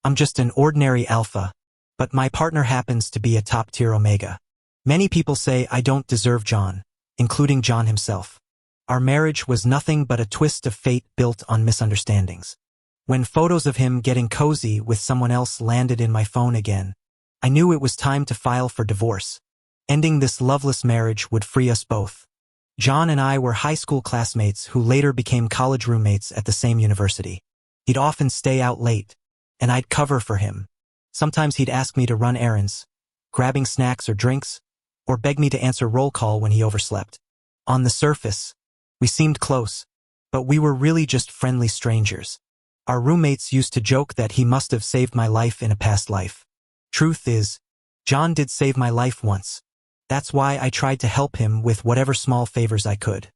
I'm just an ordinary alpha, but my partner happens to be a top-tier omega. Many people say I don't deserve John, including John himself. Our marriage was nothing but a twist of fate built on misunderstandings. When photos of him getting cozy with someone else landed in my phone again, I knew it was time to file for divorce. Ending this loveless marriage would free us both. John and I were high school classmates who later became college roommates at the same university. He'd often stay out late, and I'd cover for him. Sometimes he'd ask me to run errands, grabbing snacks or drinks, or beg me to answer roll call when he overslept. On the surface, we seemed close, but we were really just friendly strangers. Our roommates used to joke that he must have saved my life in a past life. Truth is, John did save my life once. That's why I tried to help him with whatever small favors I could.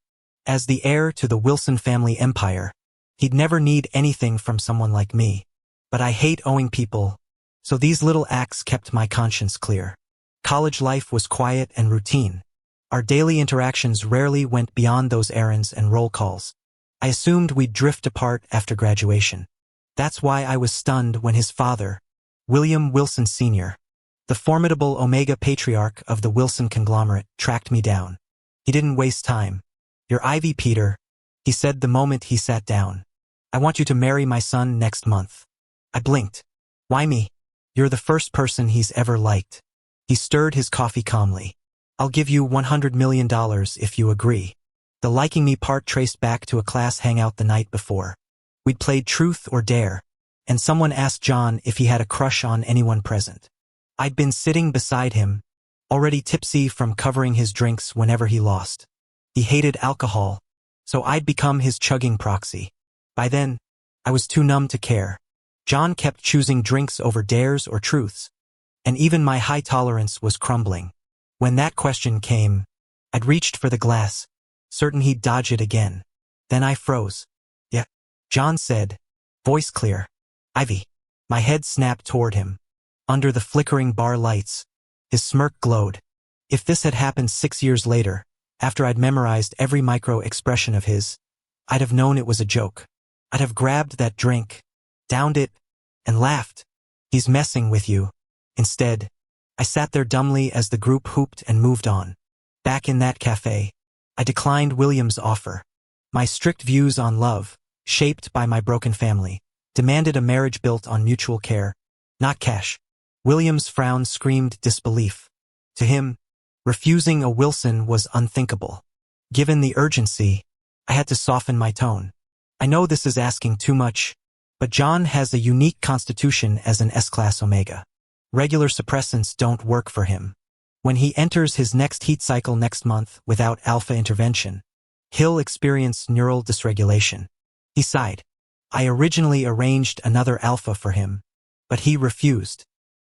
As the heir to the Wilson family empire, he'd never need anything from someone like me. But I hate owing people, so these little acts kept my conscience clear. College life was quiet and routine. Our daily interactions rarely went beyond those errands and roll calls. I assumed we'd drift apart after graduation. That's why I was stunned when his father, William Wilson Sr., the formidable Omega patriarch of the Wilson conglomerate, tracked me down. He didn't waste time. "You're Ivy, Peter," he said the moment he sat down. "I want you to marry my son next month." I blinked. "Why me? You're the first person he's ever liked." He stirred his coffee calmly. "I'll give you $100 million if you agree." The liking me part traced back to a class hangout the night before. We'd played Truth or Dare, and someone asked John if he had a crush on anyone present. I'd been sitting beside him, already tipsy from covering his drinks whenever he lost. He hated alcohol, so I'd become his chugging proxy. By then, I was too numb to care. John kept choosing drinks over dares or truths, and even my high tolerance was crumbling. When that question came, I'd reached for the glass, certain he'd dodge it again. Then I froze. "Yeah," John said, voice clear. "Ivy." My head snapped toward him. Under the flickering bar lights, his smirk glowed. If this had happened 6 years later, after I'd memorized every micro-expression of his, I'd have known it was a joke. I'd have grabbed that drink, downed it, and laughed. "He's messing with you." Instead, I sat there dumbly as the group hooped and moved on. Back in that cafe, I declined William's offer. My strict views on love, shaped by my broken family, demanded a marriage built on mutual care, not cash. William's frown screamed disbelief. To him, refusing a Wilson was unthinkable. Given the urgency, I had to soften my tone. "I know this is asking too much, but John has a unique constitution as an S-class Omega. Regular suppressants don't work for him. When he enters his next heat cycle next month without alpha intervention, he'll experience neural dysregulation." He sighed. "I originally arranged another alpha for him, but he refused.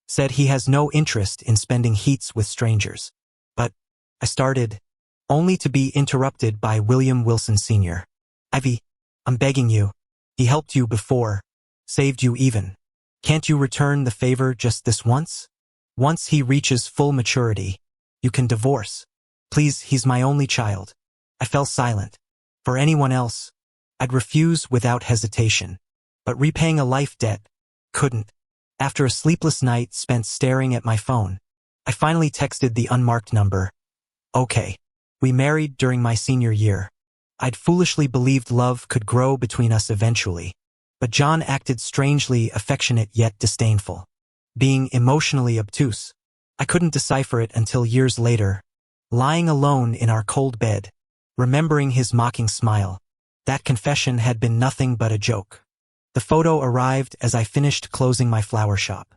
Said he has no interest in spending heats with strangers." "But," I started, only to be interrupted by William Wilson Sr. "Ivy, I'm begging you. He helped you before, saved you even. Can't you return the favor just this once? Once he reaches full maturity, you can divorce. Please, he's my only child." I fell silent. For anyone else, I'd refuse without hesitation. But repaying a life debt, couldn't. After a sleepless night spent staring at my phone, I finally texted the unmarked number. "Okay." We married during my senior year. I'd foolishly believed love could grow between us eventually, but John acted strangely affectionate yet disdainful. Being emotionally obtuse, I couldn't decipher it until years later, lying alone in our cold bed, remembering his mocking smile. That confession had been nothing but a joke. The photo arrived as I finished closing my flower shop.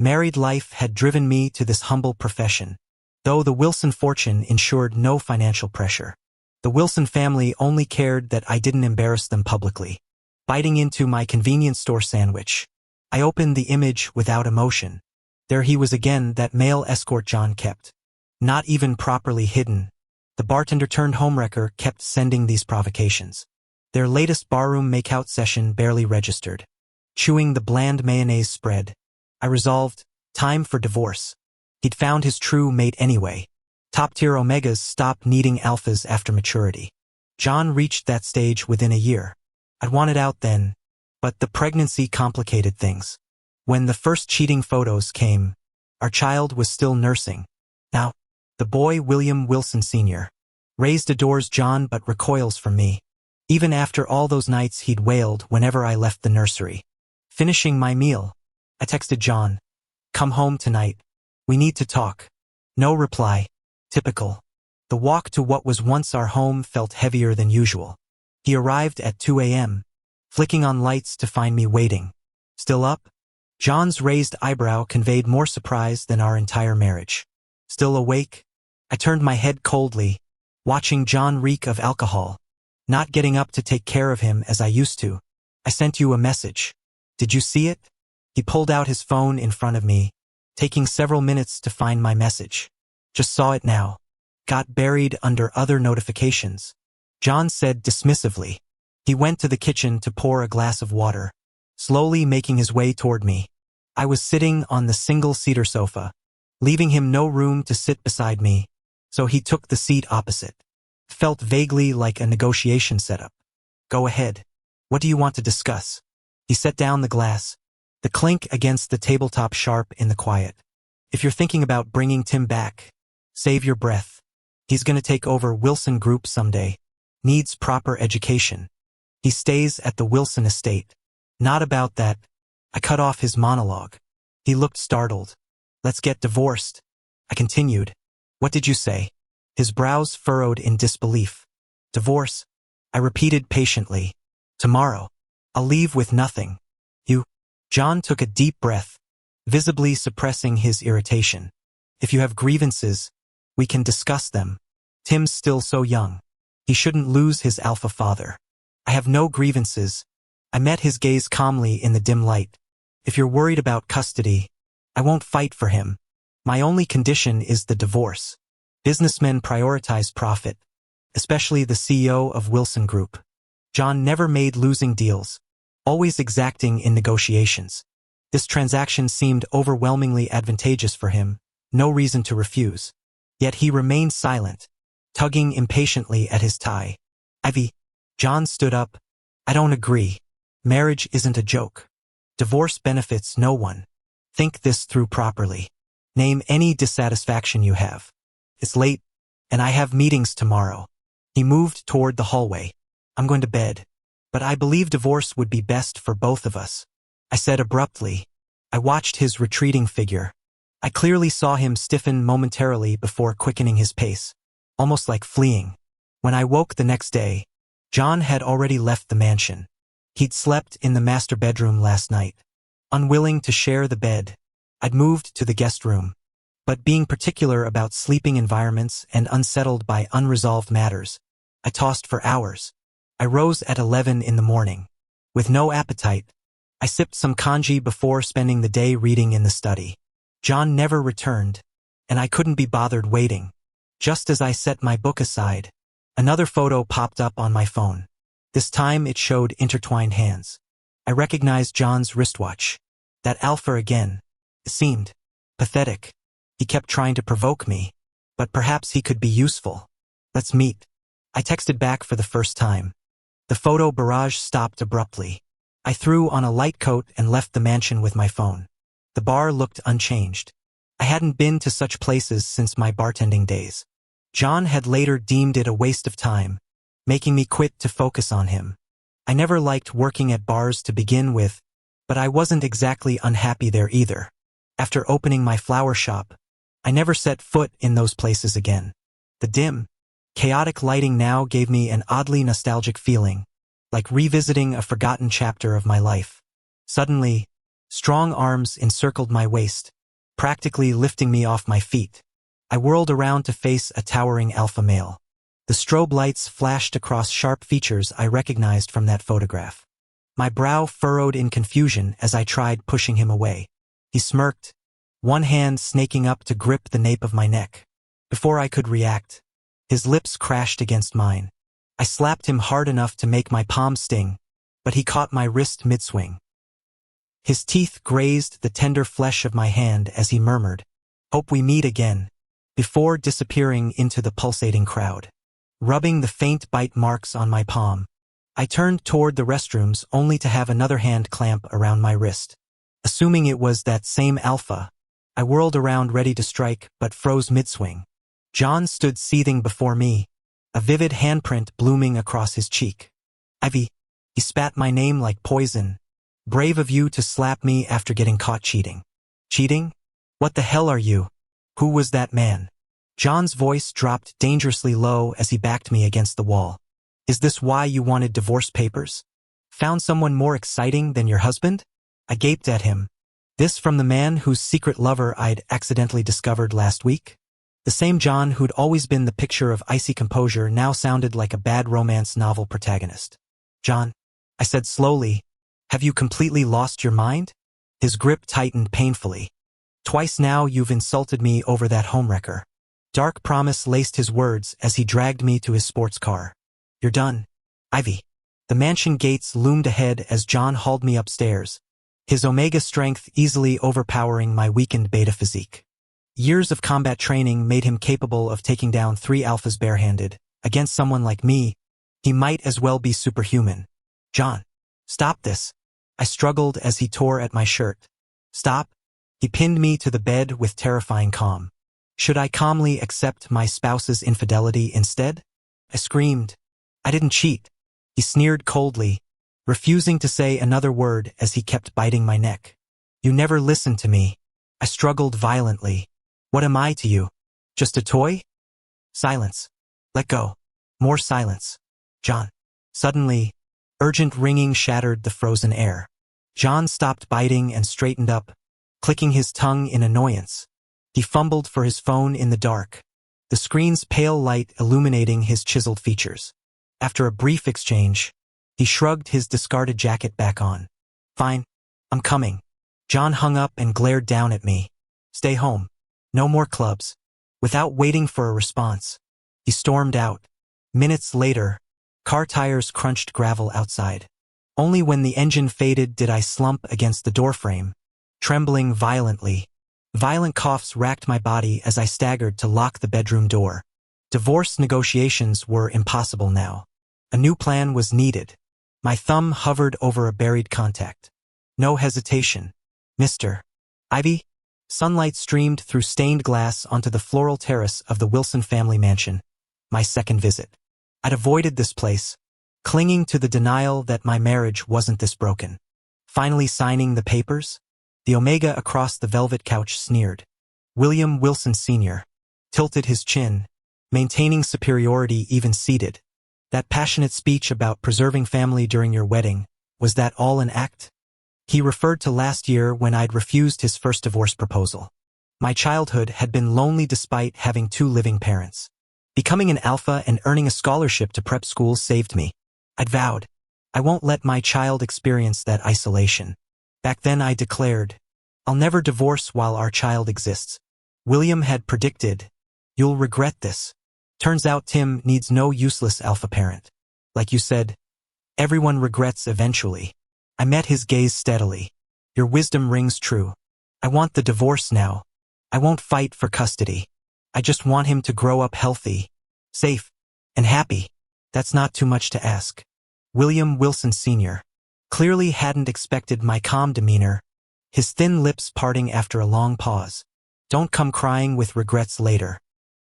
Married life had driven me to this humble profession, though the Wilson fortune ensured no financial pressure. The Wilson family only cared that I didn't embarrass them publicly. Biting into my convenience store sandwich, I opened the image without emotion. There he was again, that male escort John kept. Not even properly hidden. The bartender turned homewrecker kept sending these provocations. Their latest barroom makeout session barely registered. Chewing the bland mayonnaise spread, I resolved, time for divorce. He'd found his true mate anyway. Top-tier Omegas stop needing alphas after maturity. John reached that stage within a year. I'd wanted out then, but the pregnancy complicated things. When the first cheating photos came, our child was still nursing. Now, the boy William Wilson Sr. raised adores John but recoils from me. Even after all those nights he'd wailed whenever I left the nursery. Finishing my meal, I texted John, "Come home tonight. We need to talk." No reply. Typical. The walk to what was once our home felt heavier than usual. He arrived at 2 a.m., flicking on lights to find me waiting. "Still up?" John's raised eyebrow conveyed more surprise than our entire marriage. "Still awake?" I turned my head coldly, watching John reek of alcohol. "Not getting up to take care of him as I used to. I sent you a message. Did you see it?" He pulled out his phone in front of me, taking several minutes to find my message. "Just saw it now. Got buried under other notifications," John said dismissively. He went to the kitchen to pour a glass of water, slowly making his way toward me. I was sitting on the single-seater sofa, leaving him no room to sit beside me, so he took the seat opposite. Felt vaguely like a negotiation setup. "Go ahead. What do you want to discuss?" He set down the glass, the clink against the tabletop sharp in the quiet. "If you're thinking about bringing Tim back, save your breath. He's gonna take over Wilson Group someday. Needs proper education. He stays at the Wilson estate." "Not about that." I cut off his monologue. He looked startled. "Let's get divorced." I continued. "What did you say?" His brows furrowed in disbelief. "Divorce?" I repeated patiently. "Tomorrow. I'll leave with nothing." "You?" John took a deep breath, visibly suppressing his irritation. "If you have grievances, we can discuss them. Tim's still so young. He shouldn't lose his alpha father." "I have no grievances." I met his gaze calmly in the dim light. "If you're worried about custody, I won't fight for him. My only condition is the divorce. Businessmen prioritize profit, especially the CEO of Wilson Group. John never made losing deals, always exacting in negotiations. This transaction seemed overwhelmingly advantageous for him, no reason to refuse. Yet he remained silent, tugging impatiently at his tie. "Ivy." John stood up. "I don't agree. Marriage isn't a joke. Divorce benefits no one. Think this through properly. Name any dissatisfaction you have. It's late, and I have meetings tomorrow." He moved toward the hallway. "I'm going to bed. But I believe divorce would be best for both of us," I said abruptly. I watched his retreating figure. I clearly saw him stiffen momentarily before quickening his pace, almost like fleeing. When I woke the next day, John had already left the mansion. He'd slept in the master bedroom last night. Unwilling to share the bed, I'd moved to the guest room. But being particular about sleeping environments and unsettled by unresolved matters, I tossed for hours. I rose at 11 in the morning. With no appetite, I sipped some kanji before spending the day reading in the study. John never returned, and I couldn't be bothered waiting. Just as I set my book aside, another photo popped up on my phone. This time it showed intertwined hands. I recognized John's wristwatch. That alpha again. It seemed pathetic. He kept trying to provoke me, but perhaps he could be useful. "Let's meet." I texted back for the first time. The photo barrage stopped abruptly. I threw on a light coat and left the mansion with my phone. The bar looked unchanged. I hadn't been to such places since my bartending days. John had later deemed it a waste of time, making me quit to focus on him. I never liked working at bars to begin with, but I wasn't exactly unhappy there either. After opening my flower shop, I never set foot in those places again. The dim, chaotic lighting now gave me an oddly nostalgic feeling, like revisiting a forgotten chapter of my life. Suddenly, strong arms encircled my waist, practically lifting me off my feet. I whirled around to face a towering alpha male. The strobe lights flashed across sharp features I recognized from that photograph. My brow furrowed in confusion as I tried pushing him away. He smirked, one hand snaking up to grip the nape of my neck. Before I could react, his lips crashed against mine. I slapped him hard enough to make my palm sting, but he caught my wrist mid-swing. His teeth grazed the tender flesh of my hand as he murmured, "Hope we meet again," before disappearing into the pulsating crowd. Rubbing the faint bite marks on my palm, I turned toward the restrooms only to have another hand clamp around my wrist. Assuming it was that same alpha, I whirled around ready to strike but froze mid-swing. John stood seething before me, a vivid handprint blooming across his cheek. Ivy, he spat my name like poison. Brave of you to slap me after getting caught cheating. Cheating? What the hell are you? Who was that man? John's voice dropped dangerously low as he backed me against the wall. Is this why you wanted divorce papers? Found someone more exciting than your husband? I gaped at him. This from the man whose secret lover I'd accidentally discovered last week? The same John who'd always been the picture of icy composure now sounded like a bad romance novel protagonist. John, I said slowly, have you completely lost your mind? His grip tightened painfully. Twice now you've insulted me over that homewrecker. Dark promise laced his words as he dragged me to his sports car. You're done, Ivy. The mansion gates loomed ahead as John hauled me upstairs, his omega strength easily overpowering my weakened beta physique. Years of combat training made him capable of taking down 3 alphas barehanded. Against someone like me, he might as well be superhuman. John, stop this. I struggled as he tore at my shirt. Stop. He pinned me to the bed with terrifying calm. Should I calmly accept my spouse's infidelity instead? I screamed. I didn't cheat. He sneered coldly, refusing to say another word as he kept biting my neck. You never listened to me. I struggled violently. What am I to you? Just a toy? Silence. Let go. More silence. John. Suddenly, urgent ringing shattered the frozen air. John stopped biting and straightened up, clicking his tongue in annoyance. He fumbled for his phone in the dark, the screen's pale light illuminating his chiseled features. After a brief exchange, he shrugged his discarded jacket back on. Fine, I'm coming. John hung up and glared down at me. Stay home. No more clubs. Without waiting for a response, he stormed out. Minutes later, car tires crunched gravel outside. Only when the engine faded did I slump against the doorframe, trembling violently. Violent coughs racked my body as I staggered to lock the bedroom door. Divorce negotiations were impossible now. A new plan was needed. My thumb hovered over a buried contact. No hesitation. Mr. Ivy? Sunlight streamed through stained glass onto the floral terrace of the Wilson family mansion. My second visit. I'd avoided this place, clinging to the denial that my marriage wasn't this broken. Finally signing the papers? The Omega across the velvet couch sneered. William Wilson Sr. tilted his chin, maintaining superiority even seated. That passionate speech about preserving family during your wedding, was that all an act? He referred to last year when I'd refused his first divorce proposal. My childhood had been lonely despite having 2 living parents. Becoming an alpha and earning a scholarship to prep school saved me. I'd vowed, I won't let my child experience that isolation. Back then I declared, I'll never divorce while our child exists. William had predicted, you'll regret this. Turns out Tim needs no useless alpha parent. Like you said, everyone regrets eventually. I met his gaze steadily. Your wisdom rings true. I want the divorce now. I won't fight for custody. I just want him to grow up healthy, safe, and happy. That's not too much to ask. William Wilson Sr. clearly hadn't expected my calm demeanor, his thin lips parting after a long pause. Don't come crying with regrets later.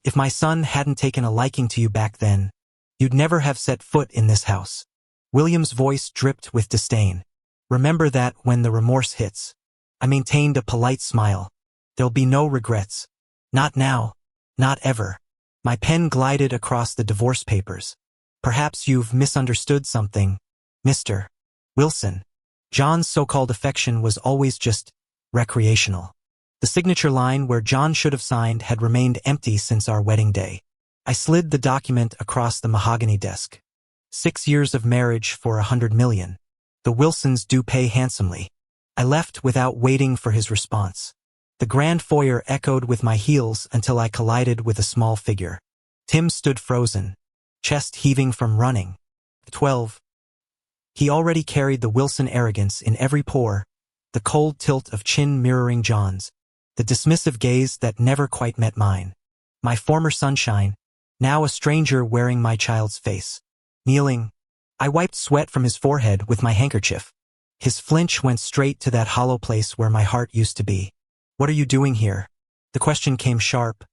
If my son hadn't taken a liking to you back then, you'd never have set foot in this house. William's voice dripped with disdain. Remember that when the remorse hits. I maintained a polite smile. There'll be no regrets. Not now. Not ever. My pen glided across the divorce papers. Perhaps you've misunderstood something, Mr. Wilson. John's so-called affection was always just recreational. The signature line where John should have signed had remained empty since our wedding day. I slid the document across the mahogany desk. 6 years of marriage for $100 million. The Wilsons do pay handsomely. I left without waiting for his response. The grand foyer echoed with my heels until I collided with a small figure. Tim stood frozen, chest heaving from running. 12. He already carried the Wilson arrogance in every pore, the cold tilt of chin mirroring John's, the dismissive gaze that never quite met mine. My former sunshine, now a stranger wearing my child's face. Kneeling, I wiped sweat from his forehead with my handkerchief. His flinch went straight to that hollow place where my heart used to be. What are you doing here? The question came sharp.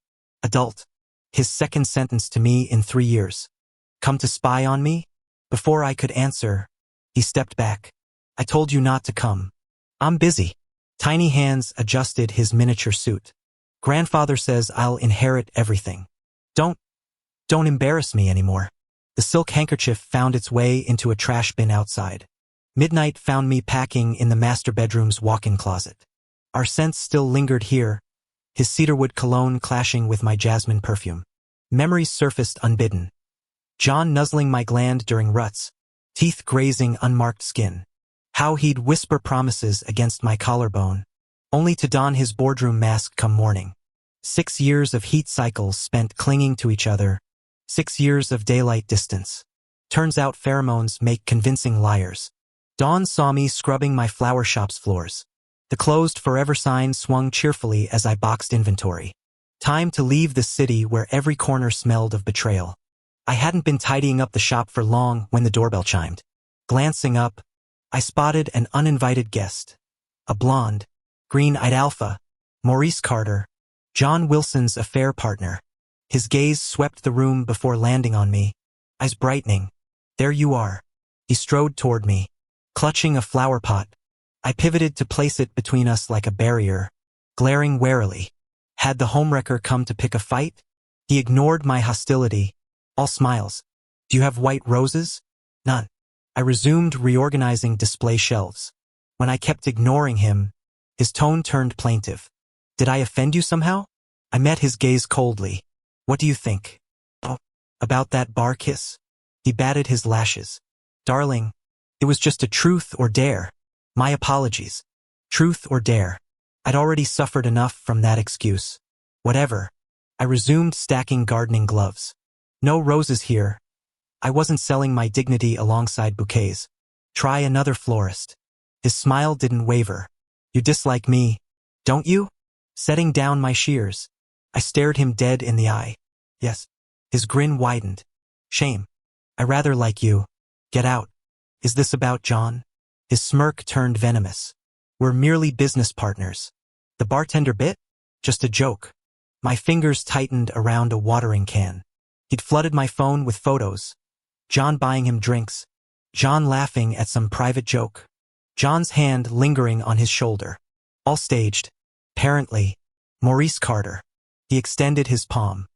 Adult. His second sentence to me in 3 years. Come to spy on me? Before I could answer, he stepped back. I told you not to come. I'm busy. Tiny hands adjusted his miniature suit. Grandfather says I'll inherit everything. Don't embarrass me anymore. The silk handkerchief found its way into a trash bin outside. Midnight found me packing in the master bedroom's walk-in closet. Our scents still lingered here, his cedarwood cologne clashing with my jasmine perfume. Memories surfaced unbidden. John nuzzling my gland during ruts, teeth grazing unmarked skin. How he'd whisper promises against my collarbone, only to don his boardroom mask come morning. 6 years of heat cycles spent clinging to each other. 6 years of daylight distance. Turns out pheromones make convincing liars. Dawn saw me scrubbing my flower shop's floors. The closed forever sign swung cheerfully as I boxed inventory. Time to leave the city where every corner smelled of betrayal. I hadn't been tidying up the shop for long when the doorbell chimed. Glancing up, I spotted an uninvited guest. A blonde, green-eyed alpha, Maurice Carter, John Wilson's affair partner. His gaze swept the room before landing on me, eyes brightening. There you are. He strode toward me, clutching a flower pot. I pivoted to place it between us like a barrier, glaring warily. Had the homewrecker come to pick a fight? He ignored my hostility, all smiles. Do you have white roses? None. I resumed reorganizing display shelves. When I kept ignoring him, his tone turned plaintive. Did I offend you somehow? I met his gaze coldly. What do you think? Oh, about that bar kiss? He batted his lashes. Darling, it was just a truth or dare. My apologies. Truth or dare. I'd already suffered enough from that excuse. Whatever. I resumed stacking gardening gloves. No roses here. I wasn't selling my dignity alongside bouquets. Try another florist. His smile didn't waver. You dislike me, don't you? Setting down my shears, I stared him dead in the eye. Yes. His grin widened. Shame. I rather like you. Get out. Is this about John? His smirk turned venomous. We're merely business partners. The bartender bit? Just a joke. My fingers tightened around a watering can. He'd flooded my phone with photos. John buying him drinks. John laughing at some private joke. John's hand lingering on his shoulder. All staged. Apparently. Maurice Carter. He extended his palm.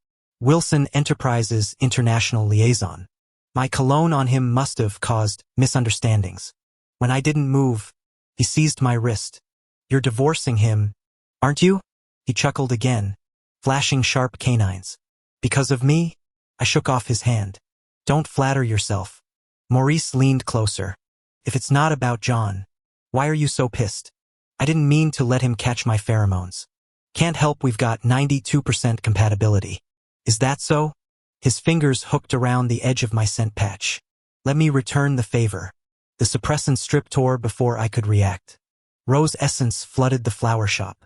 Wilson Enterprises International Liaison. My cologne on him must have caused misunderstandings. When I didn't move, he seized my wrist. You're divorcing him, aren't you? He chuckled again, flashing sharp canines. Because of me? I shook off his hand. Don't flatter yourself. Maurice leaned closer. If it's not about John, why are you so pissed? I didn't mean to let him catch my pheromones. Can't help we've got 92% compatibility. Is that so? His fingers hooked around the edge of my scent patch. Let me return the favor. The suppressant strip tore before I could react. Rose essence flooded the flower shop.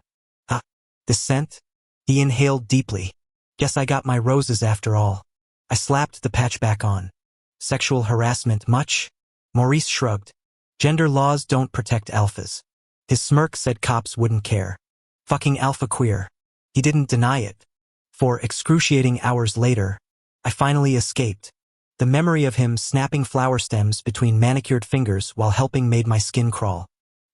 Ah, this scent? He inhaled deeply. Guess I got my roses after all. I slapped the patch back on. Sexual harassment much? Maurice shrugged. Gender laws don't protect alphas. His smirk said cops wouldn't care. Fucking alpha queer. He didn't deny it. For excruciating hours later, I finally escaped. The memory of him snapping flower stems between manicured fingers while helping made my skin crawl.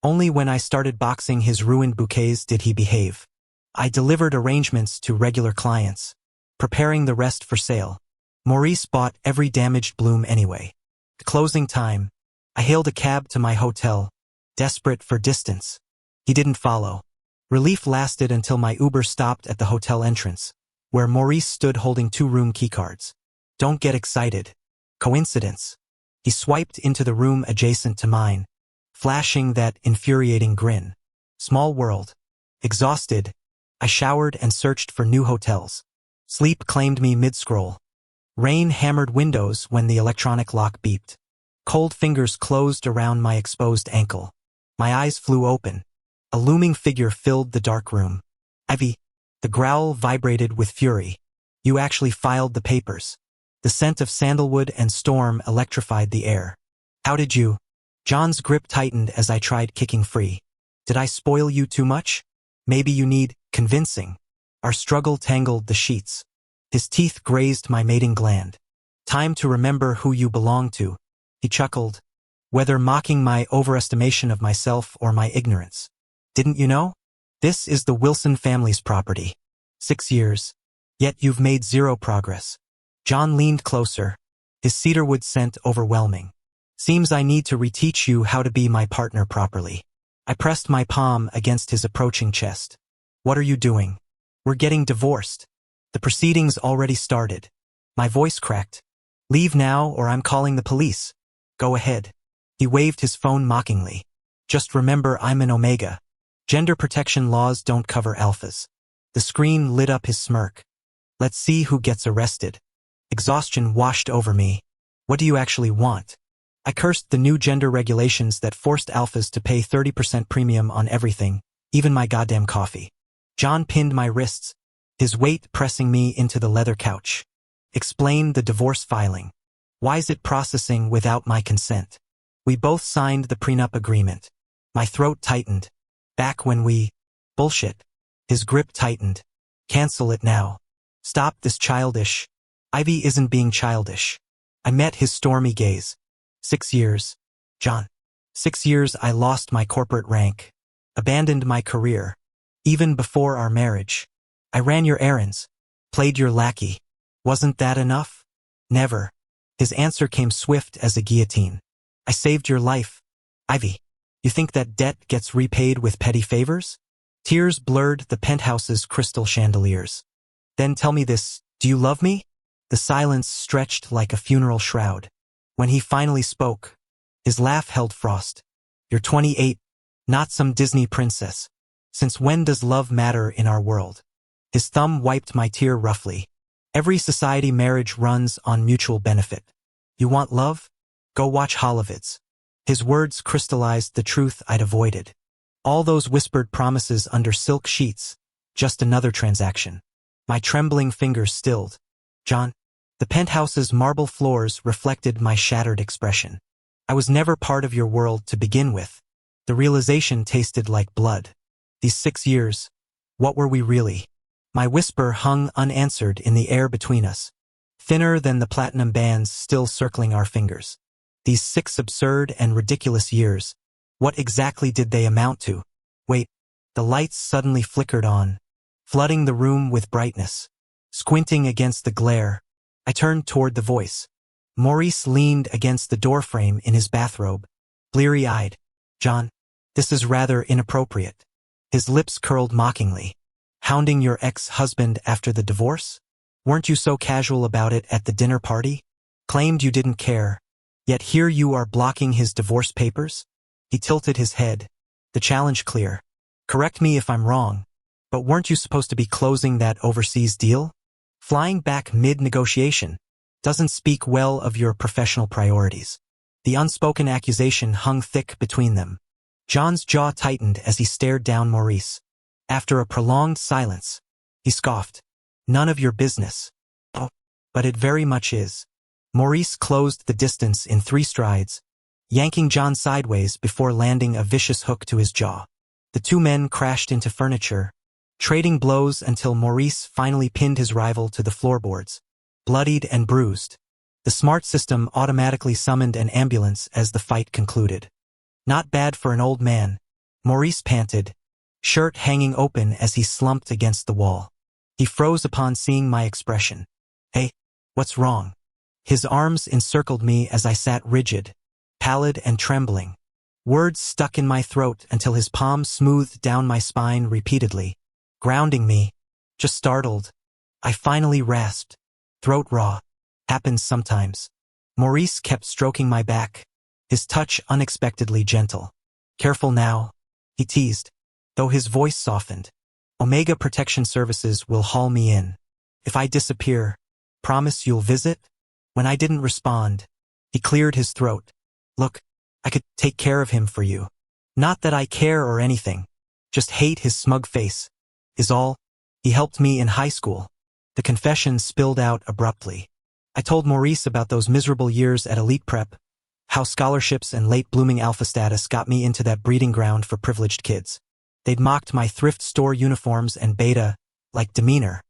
Only when I started boxing his ruined bouquets did he behave. I delivered arrangements to regular clients, preparing the rest for sale. Maurice bought every damaged bloom anyway. At closing time, I hailed a cab to my hotel, desperate for distance. He didn't follow. Relief lasted until my Uber stopped at the hotel entrance, where Maurice stood holding 2 room keycards. Don't get excited. Coincidence. He swiped into the room adjacent to mine, flashing that infuriating grin. Small world. Exhausted, I showered and searched for new hotels. Sleep claimed me mid-scroll. Rain hammered windows when the electronic lock beeped. Cold fingers closed around my exposed ankle. My eyes flew open. A looming figure filled the dark room. Ivy. The growl vibrated with fury. You actually filed the papers. The scent of sandalwood and storm electrified the air. How did you? John's grip tightened as I tried kicking free. Did I spoil you too much? Maybe you need convincing. Our struggle tangled the sheets. His teeth grazed my mating gland. Time to remember who you belong to, he chuckled, whether mocking my overestimation of myself or my ignorance. Didn't you know? This is the Wilson family's property. 6 years. Yet you've made zero progress. John leaned closer, his cedarwood scent overwhelming. Seems I need to reteach you how to be my partner properly. I pressed my palm against his approaching chest. What are you doing? We're getting divorced. The proceedings already started. My voice cracked. Leave now or I'm calling the police. Go ahead. He waved his phone mockingly. Just remember I'm an Omega. Gender protection laws don't cover alphas. The screen lit up his smirk. Let's see who gets arrested. Exhaustion washed over me. What do you actually want? I cursed the new gender regulations that forced alphas to pay 30% premium on everything, even my goddamn coffee. John pinned my wrists, his weight pressing me into the leather couch. Explain the divorce filing. Why's it processing without my consent? We both signed the prenup agreement. My throat tightened. Back when we... Bullshit. His grip tightened. Cancel it now. Stop this childish. Ivy isn't being childish. I met his stormy gaze. 6 years. John. 6 years I lost my corporate rank. Abandoned my career. Even before our marriage. I ran your errands. Played your lackey. Wasn't that enough? Never. His answer came swift as a guillotine. I saved your life. Ivy. You think that debt gets repaid with petty favors? Tears blurred the penthouse's crystal chandeliers. Then tell me this, do you love me? The silence stretched like a funeral shroud. When he finally spoke, his laugh held frost. You're 28, not some Disney princess. Since when does love matter in our world? His thumb wiped my tear roughly. Every society marriage runs on mutual benefit. You want love? Go watch Holovids. His words crystallized the truth I'd avoided. All those whispered promises under silk sheets, just another transaction. My trembling fingers stilled. John, the penthouse's marble floors reflected my shattered expression. I was never part of your world to begin with. The realization tasted like blood. These 6 years, what were we really? My whisper hung unanswered in the air between us, thinner than the platinum bands still circling our fingers. These 6 absurd and ridiculous years, what exactly did they amount to? Wait, the lights suddenly flickered on, flooding the room with brightness. Squinting against the glare, I turned toward the voice. Maurice leaned against the doorframe in his bathrobe, bleary-eyed. John, this is rather inappropriate. His lips curled mockingly. Hounding your ex-husband after the divorce? Weren't you so casual about it at the dinner party? Claimed you didn't care. Yet here you are blocking his divorce papers? He tilted his head. The challenge clear. Correct me if I'm wrong, but weren't you supposed to be closing that overseas deal? Flying back mid-negotiation doesn't speak well of your professional priorities. The unspoken accusation hung thick between them. John's jaw tightened as he stared down Maurice. After a prolonged silence, he scoffed. None of your business. Oh, but it very much is. Maurice closed the distance in 3 strides, yanking John sideways before landing a vicious hook to his jaw. The 2 men crashed into furniture, trading blows until Maurice finally pinned his rival to the floorboards, bloodied and bruised. The smart system automatically summoned an ambulance as the fight concluded. Not bad for an old man, Maurice panted, shirt hanging open as he slumped against the wall. He froze upon seeing my expression. Hey, what's wrong? His arms encircled me as I sat rigid, pallid and trembling. Words stuck in my throat until his palm smoothed down my spine repeatedly, grounding me. Just startled. I finally rasped. Throat raw. Happens sometimes. Maurice kept stroking my back, his touch unexpectedly gentle. Careful now, he teased, though his voice softened. Omega Protection Services will haul me in. If I disappear, promise you'll visit? When I didn't respond, he cleared his throat. Look, I could take care of him for you. Not that I care or anything. Just hate his smug face. Is all. He helped me in high school. The confession spilled out abruptly. I told Maurice about those miserable years at elite prep, How scholarships and late-blooming alpha status got me into that breeding ground for privileged kids. They'd mocked my thrift store uniforms and beta-like demeanor.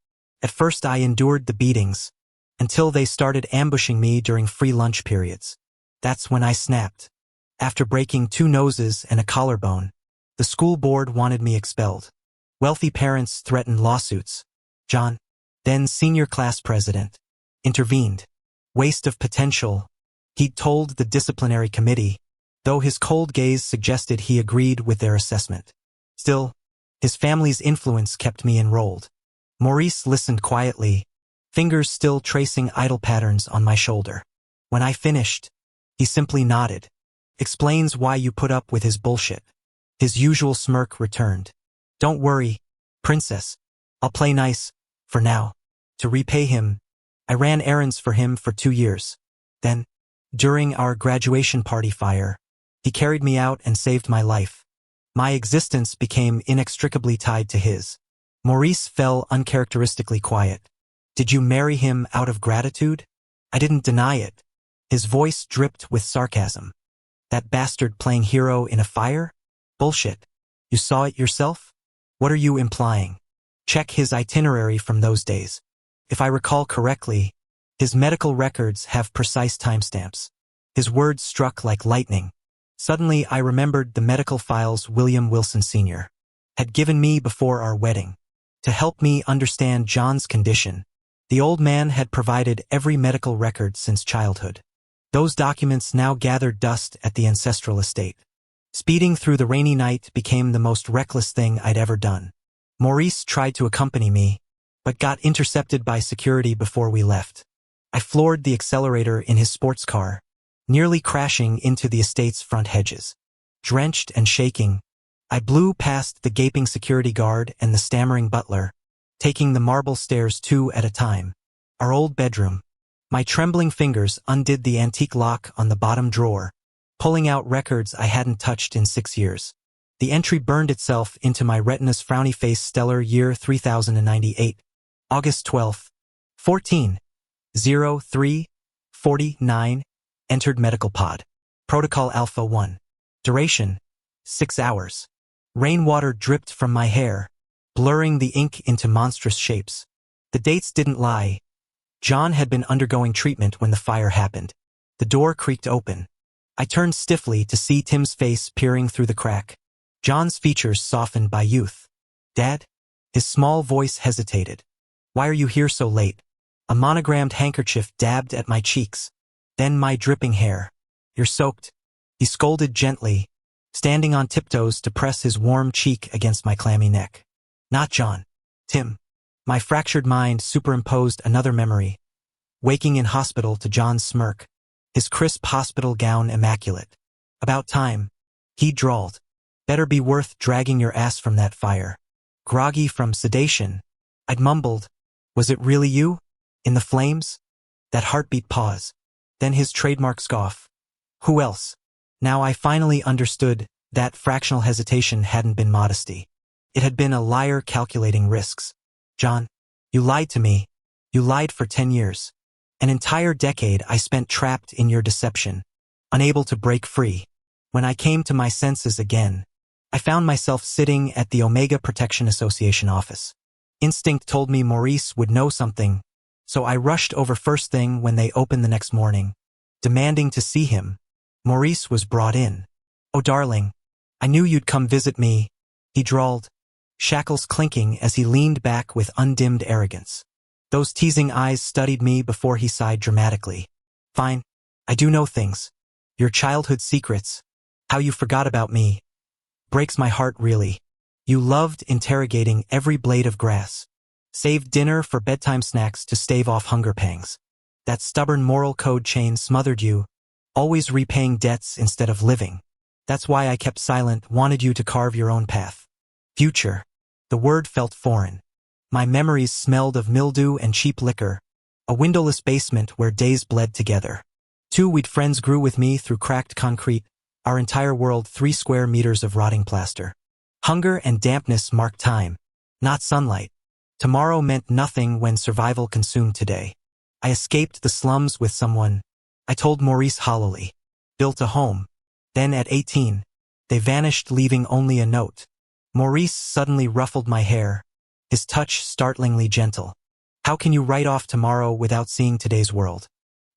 At first I endured the beatings, until they started ambushing me during free lunch periods. That's when I snapped. After breaking 2 noses and a collarbone, the school board wanted me expelled. Wealthy parents threatened lawsuits. John, then senior class president, intervened. Waste of potential, he'd told the disciplinary committee, though his cold gaze suggested he agreed with their assessment. Still, his family's influence kept me enrolled. Maurice listened quietly, fingers still tracing idle patterns on my shoulder. When I finished, he simply nodded. Explains why you put up with his bullshit. His usual smirk returned. Don't worry, princess. I'll play nice, for now. To repay him, I ran errands for him for 2 years. Then, during our graduation party fire, he carried me out and saved my life. My existence became inextricably tied to his. Maurice fell uncharacteristically quiet. Did you marry him out of gratitude? I didn't deny it. His voice dripped with sarcasm. That bastard playing hero in a fire? Bullshit. You saw it yourself? What are you implying? Check his itinerary from those days. If I recall correctly, his medical records have precise timestamps. His words struck like lightning. Suddenly I remembered the medical files William Wilson Sr. had given me before our wedding. To help me understand John's condition, the old man had provided every medical record since childhood. Those documents now gathered dust at the ancestral estate. Speeding through the rainy night became the most reckless thing I'd ever done. Maurice tried to accompany me, but got intercepted by security before we left. I floored the accelerator in his sports car, nearly crashing into the estate's front hedges. Drenched and shaking, I blew past the gaping security guard and the stammering butler, taking the marble stairs 2 at a time. Our old bedroom. My trembling fingers undid the antique lock on the bottom drawer, pulling out records I hadn't touched in 6 years. The entry burned itself into my retina's frowny face. Stellar year 3098. August 12th. 14:03:49. Entered medical pod. Protocol Alpha 1. Duration: 6 hours. Rainwater dripped from my hair, blurring the ink into monstrous shapes. The dates didn't lie. John had been undergoing treatment when the fire happened. The door creaked open. I turned stiffly to see Tim's face peering through the crack. John's features softened by youth. Dad? His small voice hesitated. Why are you here so late? A monogrammed handkerchief dabbed at my cheeks. Then my dripping hair. You're soaked. He scolded gently, standing on tiptoes to press his warm cheek against my clammy neck. Not John. Tim. My fractured mind superimposed another memory. Waking in hospital to John's smirk. His crisp hospital gown immaculate. About time. He drawled. Better be worth dragging your ass from that fire. Groggy from sedation, I'd mumbled. Was it really you? In the flames? That heartbeat pause. Then his trademark scoff. Who else? Now I finally understood that fractional hesitation hadn't been modesty. It had been a liar calculating risks. John, you lied to me. You lied for 10 years. An entire decade I spent trapped in your deception, unable to break free. When I came to my senses again, I found myself sitting at the Omega Protection Association office. Instinct told me Maurice would know something, so I rushed over first thing when they opened the next morning, demanding to see him. Maurice was brought in. Oh, darling, I knew you'd come visit me, he drawled, shackles clinking as he leaned back with undimmed arrogance. Those teasing eyes studied me before he sighed dramatically. Fine, I do know things. Your childhood secrets. How you forgot about me. Breaks my heart really. You loved interrogating every blade of grass. Saved dinner for bedtime snacks to stave off hunger pangs. That stubborn moral code chain smothered you, always repaying debts instead of living. That's why I kept silent, wanted you to carve your own path. Future. The word felt foreign. My memories smelled of mildew and cheap liquor, a windowless basement where days bled together. 2 we'd friends grew with me through cracked concrete, our entire world 3 square meters of rotting plaster. Hunger and dampness marked time, not sunlight. Tomorrow meant nothing when survival consumed today. I escaped the slums with someone, I told Maurice hollowly. built a home. Then at 18, they vanished, leaving only a note. Maurice suddenly ruffled my hair, his touch startlingly gentle. How can you write off tomorrow without seeing today's world?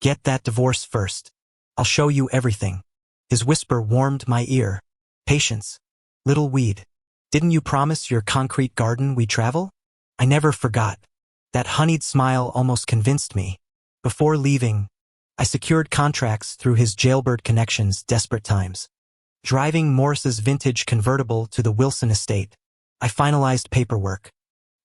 Get that divorce first. I'll show you everything. His whisper warmed my ear. Patience. Little weed. Didn't you promise your concrete garden we'd travel? I never forgot. That honeyed smile almost convinced me. Before leaving, I secured contracts through his jailbird connections. Desperate times. Driving Morris's vintage convertible to the Wilson estate, I finalized paperwork.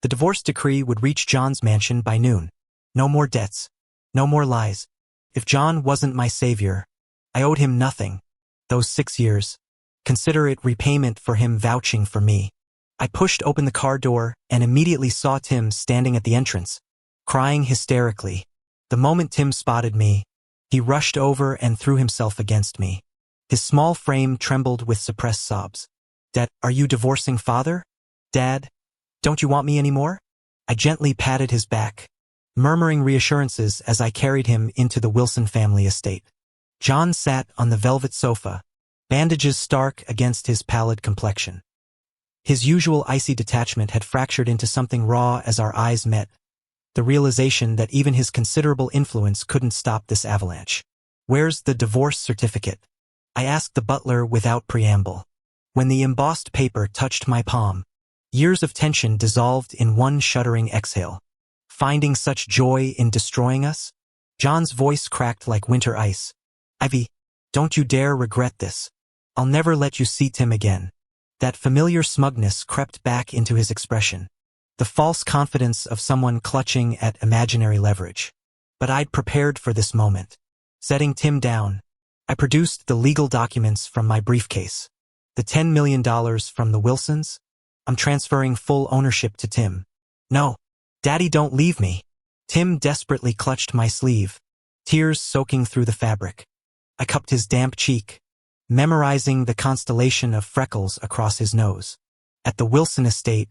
The divorce decree would reach John's mansion by noon. No more debts. No more lies. If John wasn't my savior, I owed him nothing. Those 6 years. Consider it repayment for him vouching for me. I pushed open the car door and immediately saw Tim standing at the entrance, crying hysterically. The moment Tim spotted me, he rushed over and threw himself against me. His small frame trembled with suppressed sobs. Dad, are you divorcing father? Dad, don't you want me anymore? I gently patted his back, murmuring reassurances as I carried him into the Wilson family estate. John sat on the velvet sofa, bandages stark against his pallid complexion. His usual icy detachment had fractured into something raw as our eyes met, the realization that even his considerable influence couldn't stop this avalanche. Where's the divorce certificate? I asked the butler without preamble. When the embossed paper touched my palm, years of tension dissolved in one shuddering exhale. Finding such joy in destroying us? John's voice cracked like winter ice. Ivy, don't you dare regret this. I'll never let you see Tim again. That familiar smugness crept back into his expression, the false confidence of someone clutching at imaginary leverage. But I'd prepared for this moment. Setting Tim down, I produced the legal documents from my briefcase. The $10 million from the Wilsons? I'm transferring full ownership to Tim. No, Daddy, don't leave me. Tim desperately clutched my sleeve, tears soaking through the fabric. I cupped his damp cheek, memorizing the constellation of freckles across his nose. At the Wilson estate,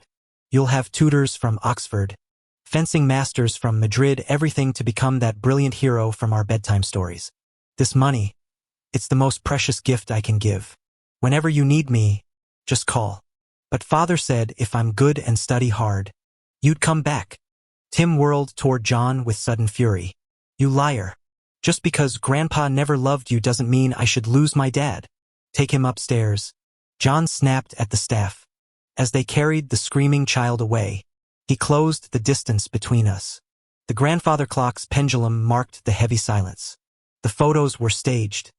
you'll have tutors from Oxford, fencing masters from Madrid, everything to become that brilliant hero from our bedtime stories. This money, it's the most precious gift I can give. Whenever you need me, just call. But Father said if I'm good and study hard, you'd come back. Tim whirled toward John with sudden fury. You liar. Just because Grandpa never loved you doesn't mean I should lose my dad. Take him upstairs. John snapped at the staff. As they carried the screaming child away, he closed the distance between us. The grandfather clock's pendulum marked the heavy silence. The photos were staged.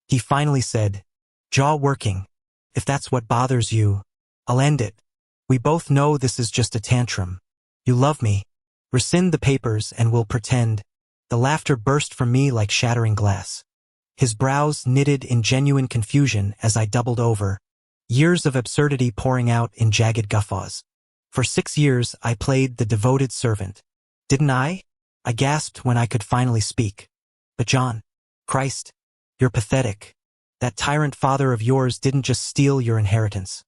He finally said, jaw working. If that's what bothers you, I'll end it. We both know this is just a tantrum. You love me. Rescind the papers and we'll pretend. The laughter burst from me like shattering glass. His brows knitted in genuine confusion as I doubled over, years of absurdity pouring out in jagged guffaws. For 6 years I played the devoted servant. Didn't I? I gasped when I could finally speak. But John, Christ, you're pathetic. That tyrant father of yours didn't just steal your inheritance.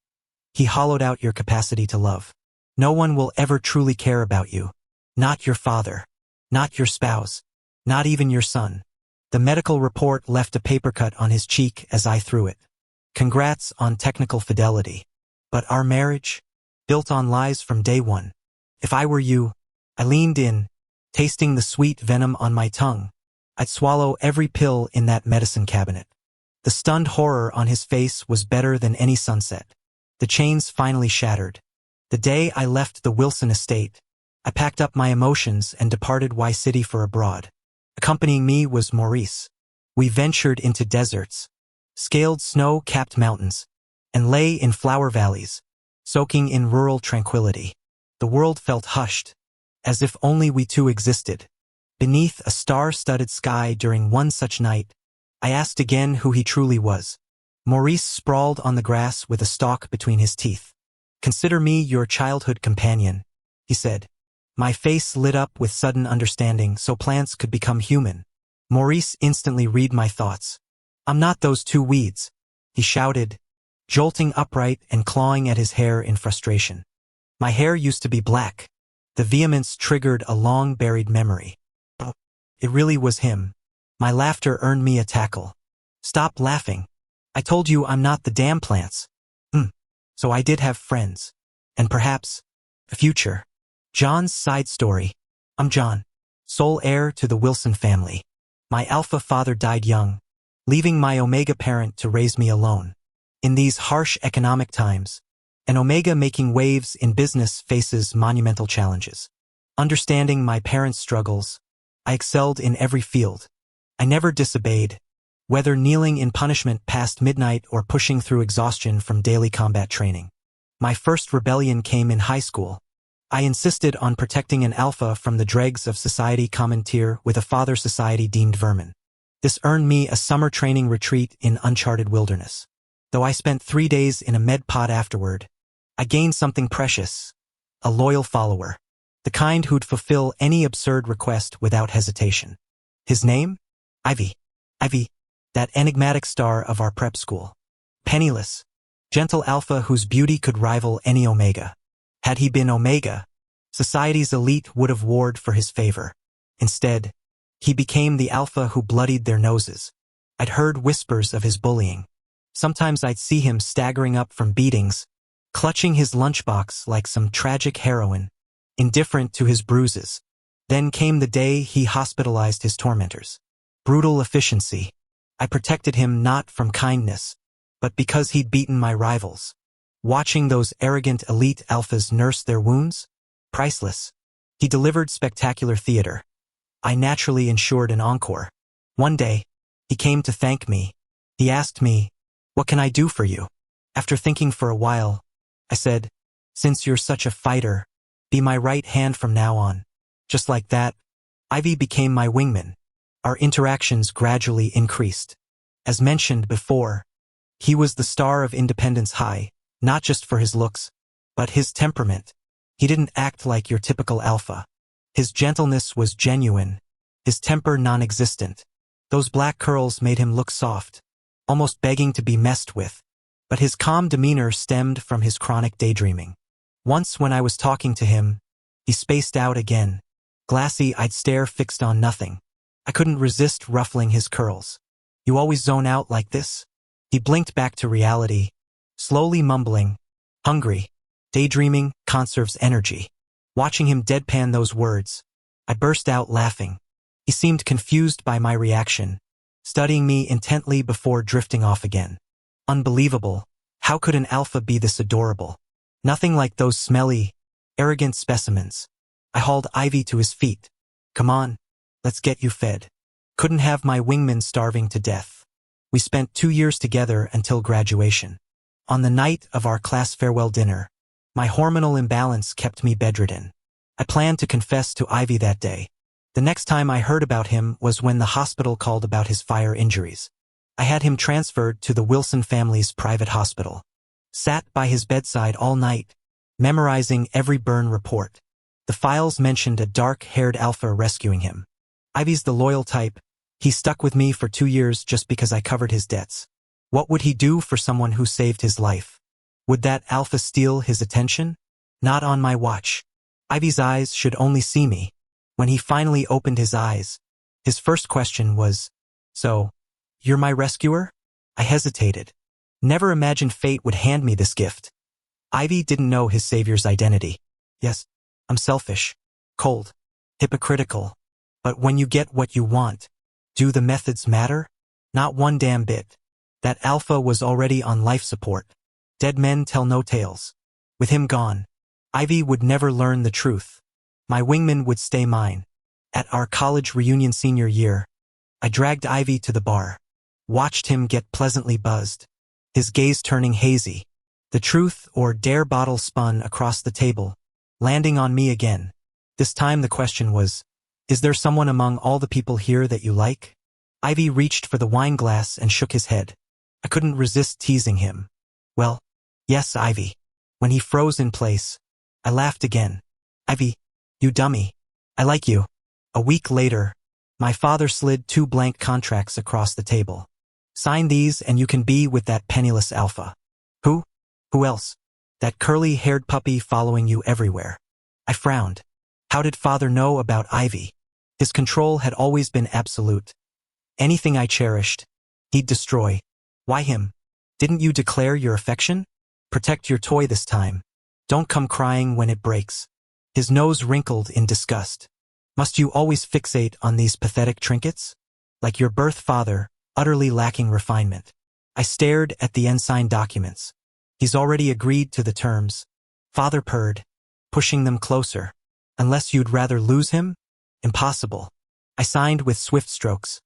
He hollowed out your capacity to love. No one will ever truly care about you. Not your father. Not your spouse. Not even your son. The medical report left a paper cut on his cheek as I threw it. Congrats on technical fidelity. But our marriage? Built on lies from day one. If I were you, I leaned in, tasting the sweet venom on my tongue. I'd swallow every pill in that medicine cabinet. The stunned horror on his face was better than any sunset. The chains finally shattered. The day I left the Wilson estate, I packed up my emotions and departed Y City for abroad. Accompanying me was Maurice. We ventured into deserts, scaled snow-capped mountains, and lay in flower valleys, soaking in rural tranquility. The world felt hushed, as if only we two existed. Beneath a star-studded sky during one such night, I asked again who he truly was. Maurice sprawled on the grass with a stalk between his teeth. Consider me your childhood companion, he said. My face lit up with sudden understanding so plants could become human. Maurice instantly read my thoughts. I'm not those two weeds, he shouted, jolting upright and clawing at his hair in frustration. My hair used to be black. The vehemence triggered a long-buried memory. Oh, it really was him. My laughter earned me a tackle. Stop laughing. I told you I'm not the damn plants. So I did have friends. And perhaps a future. John's side story. I'm John, sole heir to the Wilson family. My alpha father died young, leaving my omega parent to raise me alone. In these harsh economic times, an omega making waves in business faces monumental challenges. Understanding my parents' struggles, I excelled in every field. I never disobeyed, whether kneeling in punishment past midnight or pushing through exhaustion from daily combat training. My first rebellion came in high school. I insisted on protecting an alpha from the dregs of society commandeer with a father society deemed vermin. This earned me a summer training retreat in uncharted wilderness. Though I spent 3 days in a med pod afterward, I gained something precious, a loyal follower, the kind who'd fulfill any absurd request without hesitation. His name? Ivy. Ivy, that enigmatic star of our prep school. Penniless, gentle alpha whose beauty could rival any omega. Had he been omega, society's elite would have warred for his favor. Instead, he became the alpha who bloodied their noses. I'd heard whispers of his bullying. Sometimes I'd see him staggering up from beatings, clutching his lunchbox like some tragic heroine, indifferent to his bruises. Then came the day he hospitalized his tormentors. Brutal efficiency. I protected him not from kindness, but because he'd beaten my rivals. Watching those arrogant elite alphas nurse their wounds? Priceless. He delivered spectacular theater. I naturally ensured an encore. One day, he came to thank me. He asked me, "What can I do for you?" After thinking for a while, I said, "Since you're such a fighter, be my right hand from now on." Just like that, Ivy became my wingman. Our interactions gradually increased. As mentioned before, he was the star of Independence High, not just for his looks, but his temperament. He didn't act like your typical alpha. His gentleness was genuine, his temper non-existent. Those black curls made him look soft, almost begging to be messed with. But his calm demeanor stemmed from his chronic daydreaming. Once when I was talking to him, he spaced out again. Glassy, I'd stare fixed on nothing. I couldn't resist ruffling his curls. "You always zone out like this?" He blinked back to reality, slowly mumbling, "Hungry. Daydreaming conserves energy." Watching him deadpan those words, I burst out laughing. He seemed confused by my reaction, studying me intently before drifting off again. Unbelievable. How could an alpha be this adorable? Nothing like those smelly, arrogant specimens. I hauled Ivy to his feet. "Come on, let's get you fed." Couldn't have my wingman starving to death. We spent 2 years together until graduation. On the night of our class farewell dinner, my hormonal imbalance kept me bedridden. I planned to confess to Ivy that day. The next time I heard about him was when the hospital called about his fire injuries. I had him transferred to the Wilson family's private hospital. Sat by his bedside all night, memorizing every burn report. The files mentioned a dark-haired alpha rescuing him. Ivy's the loyal type. He stuck with me for 2 years just because I covered his debts. What would he do for someone who saved his life? Would that alpha steal his attention? Not on my watch. Ivy's eyes should only see me. When he finally opened his eyes, his first question was, "So, you're my rescuer?" I hesitated. Never imagined fate would hand me this gift. Ivy didn't know his savior's identity. "Yes, I'm selfish, cold, hypocritical. But when you get what you want, do the methods matter?" Not one damn bit. That alpha was already on life support. Dead men tell no tales. With him gone, Ivy would never learn the truth. My wingman would stay mine. At our college reunion senior year, I dragged Ivy to the bar. Watched him get pleasantly buzzed, his gaze turning hazy. The truth or dare bottle spun across the table, landing on me again. This time the question was, "Is there someone among all the people here that you like?" Ivy reached for the wine glass and shook his head. I couldn't resist teasing him. "Well, yes, Ivy." When he froze in place, I laughed again. "Ivy, you dummy. I like you." A week later, my father slid 2 blank contracts across the table. "Sign these and you can be with that penniless alpha." "Who? Who else?" "That curly-haired puppy following you everywhere." I frowned. How did father know about Ivy? His control had always been absolute. Anything I cherished, He'd destroy. Why him? Didn't you declare your affection? Protect your toy this time. Don't come crying when it breaks. His nose wrinkled in disgust. Must you always fixate on these pathetic trinkets? Like your birth father, utterly lacking refinement. I stared at the unsigned documents. He's already agreed to the terms. Father purred, pushing them closer. Unless you'd rather lose him? Impossible. I signed with swift strokes.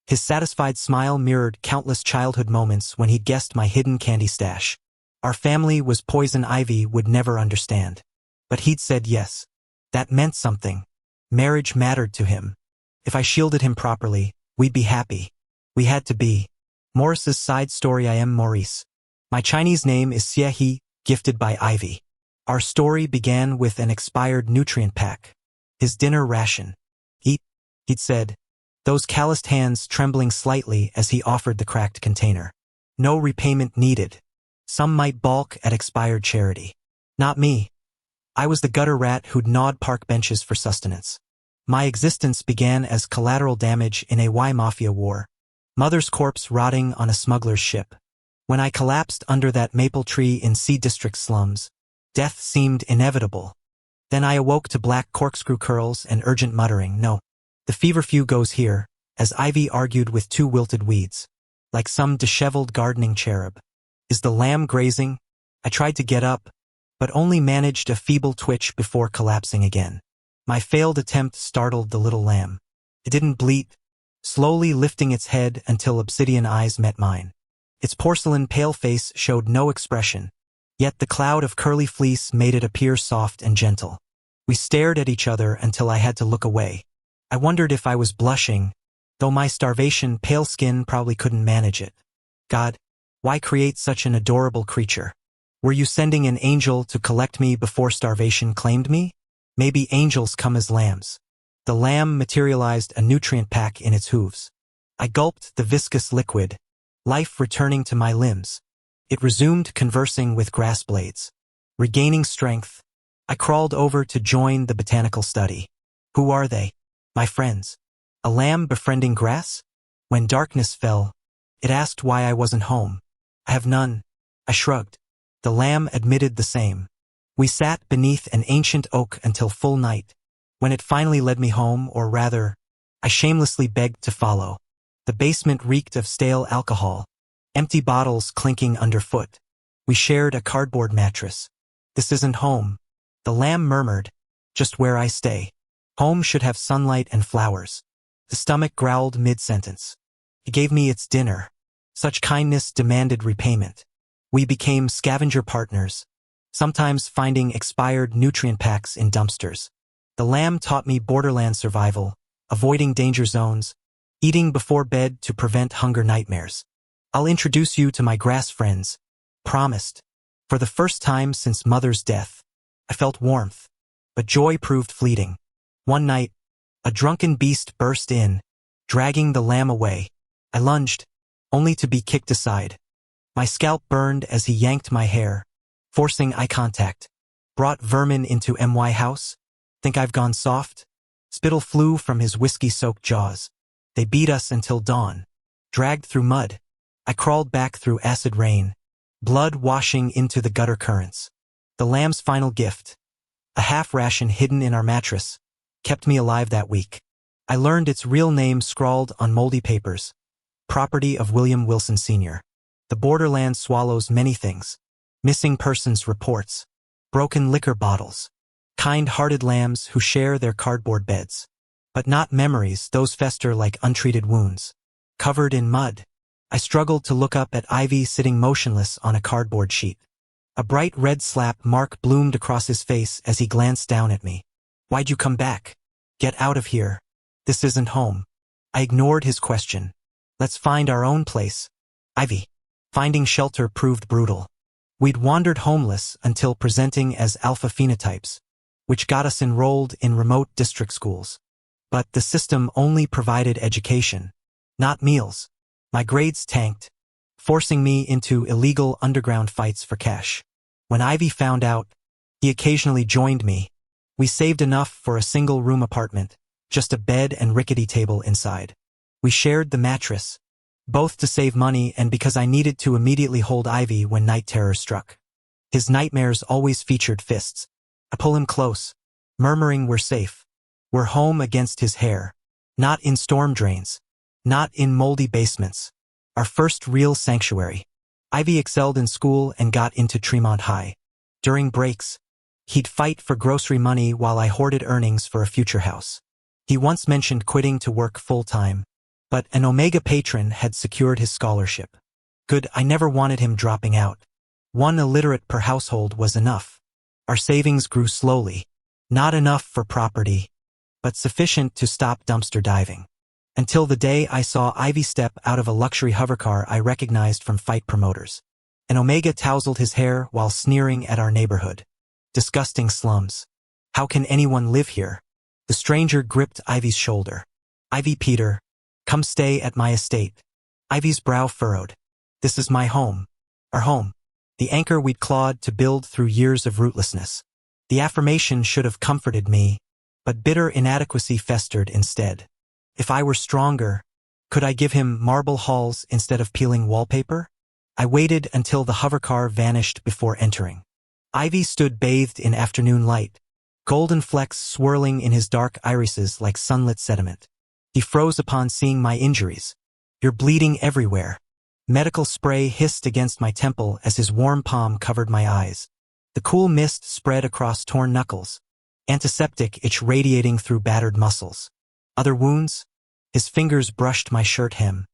His satisfied smile mirrored countless childhood moments when he'd guessed my hidden candy stash. Our family was poison ivy would never understand. But he'd said yes. That meant something. Marriage mattered to him. If I shielded him properly, we'd be happy. We had to be. Morris's side story. I am Maurice. My Chinese name is Xie, gifted by Ivy. Our story began with an expired nutrient pack. His dinner ration. Eat, he'd said, those calloused hands trembling slightly as he offered the cracked container. No repayment needed. Some might balk at expired charity. Not me. I was the gutter rat who'd gnawed park benches for sustenance. My existence began as collateral damage in a Y-Mafia war. Mother's corpse rotting on a smuggler's ship. When I collapsed under that maple tree in C District slums, death seemed inevitable. Then I awoke to black corkscrew curls and urgent muttering, no. The feverfew goes here, as Ivy argued with two wilted weeds. Like some disheveled gardening cherub. Is the lamb grazing? I tried to get up, but only managed a feeble twitch before collapsing again. My failed attempt startled the little lamb. It didn't bleat, slowly lifting its head until obsidian eyes met mine. Its porcelain pale face showed no expression, yet the cloud of curly fleece made it appear soft and gentle. We stared at each other until I had to look away. I wondered if I was blushing, though my starvation pale skin probably couldn't manage it. God, why create such an adorable creature? Were you sending an angel to collect me before starvation claimed me? Maybe angels come as lambs. The lamb materialized a nutrient pack in its hooves. I gulped the viscous liquid, life returning to my limbs. It resumed conversing with grass blades. Regaining strength, I crawled over to join the botanical study. Who are they? My friends. A lamb befriending grass? When darkness fell, it asked why I wasn't home. I have none. I shrugged. The lamb admitted the same. We sat beneath an ancient oak until full night. When it finally led me home, or rather, I shamelessly begged to follow. The basement reeked of stale alcohol, empty bottles clinking underfoot. We shared a cardboard mattress. This isn't home, the lamb murmured, just where I stay. Home should have sunlight and flowers. The stomach growled mid-sentence. It gave me its dinner. Such kindness demanded repayment. We became scavenger partners, sometimes finding expired nutrient packs in dumpsters. The lamb taught me borderland survival, avoiding danger zones, eating before bed to prevent hunger nightmares. I'll introduce you to my grass friends. Promised. For the first time since Mother's death, I felt warmth, but joy proved fleeting. One night, a drunken beast burst in, dragging the lamb away. I lunged, only to be kicked aside. My scalp burned as he yanked my hair, forcing eye contact. Brought vermin into my house? Think I've gone soft? Spittle flew from his whiskey-soaked jaws. They beat us until dawn. Dragged through mud. I crawled back through acid rain, blood washing into the gutter currents. The lamb's final gift, a half ration hidden in our mattress, kept me alive that week. I learned its real name scrawled on moldy papers, property of William Wilson Sr. The borderland swallows many things. Missing persons reports, broken liquor bottles, kind-hearted lambs who share their cardboard beds. But not memories, those fester like untreated wounds. Covered in mud, I struggled to look up at Ivy sitting motionless on a cardboard sheet. A bright red slap mark bloomed across his face as he glanced down at me. Why'd you come back? Get out of here. This isn't home. I ignored his question. Let's find our own place. Ivy. Finding shelter proved brutal. We'd wandered homeless until presenting as alpha phenotypes, which got us enrolled in remote district schools. But the system only provided education, not meals. My grades tanked, forcing me into illegal underground fights for cash. When Ivy found out, he occasionally joined me. We saved enough for a single-room apartment, just a bed and rickety table inside. We shared the mattress, both to save money and because I needed to immediately hold Ivy when night terror struck. His nightmares always featured fists. I pull him close, murmuring we're safe. We're home against his hair. Not in storm drains. Not in moldy basements. Our first real sanctuary. Ivy excelled in school and got into Tremont High. During breaks, he'd fight for grocery money while I hoarded earnings for a future house. He once mentioned quitting to work full-time, but an Omega patron had secured his scholarship. Good, I never wanted him dropping out. One illiterate per household was enough. Our savings grew slowly. Not enough for property, but sufficient to stop dumpster diving. Until the day I saw Ivy step out of a luxury hovercar I recognized from fight promoters. An Omega tousled his hair while sneering at our neighborhood. Disgusting slums. How can anyone live here? The stranger gripped Ivy's shoulder. Ivy Peter, come stay at my estate. Ivy's brow furrowed. This is my home. Our home. The anchor we'd clawed to build through years of rootlessness. The affirmation should have comforted me, but bitter inadequacy festered instead. If I were stronger, could I give him marble halls instead of peeling wallpaper? I waited until the hovercar vanished before entering. Ivy stood bathed in afternoon light, golden flecks swirling in his dark irises like sunlit sediment. He froze upon seeing my injuries. You're bleeding everywhere. Medical spray hissed against my temple as his warm palm covered my eyes. The cool mist spread across torn knuckles, antiseptic itch radiating through battered muscles. Other wounds? His fingers brushed my shirt hem.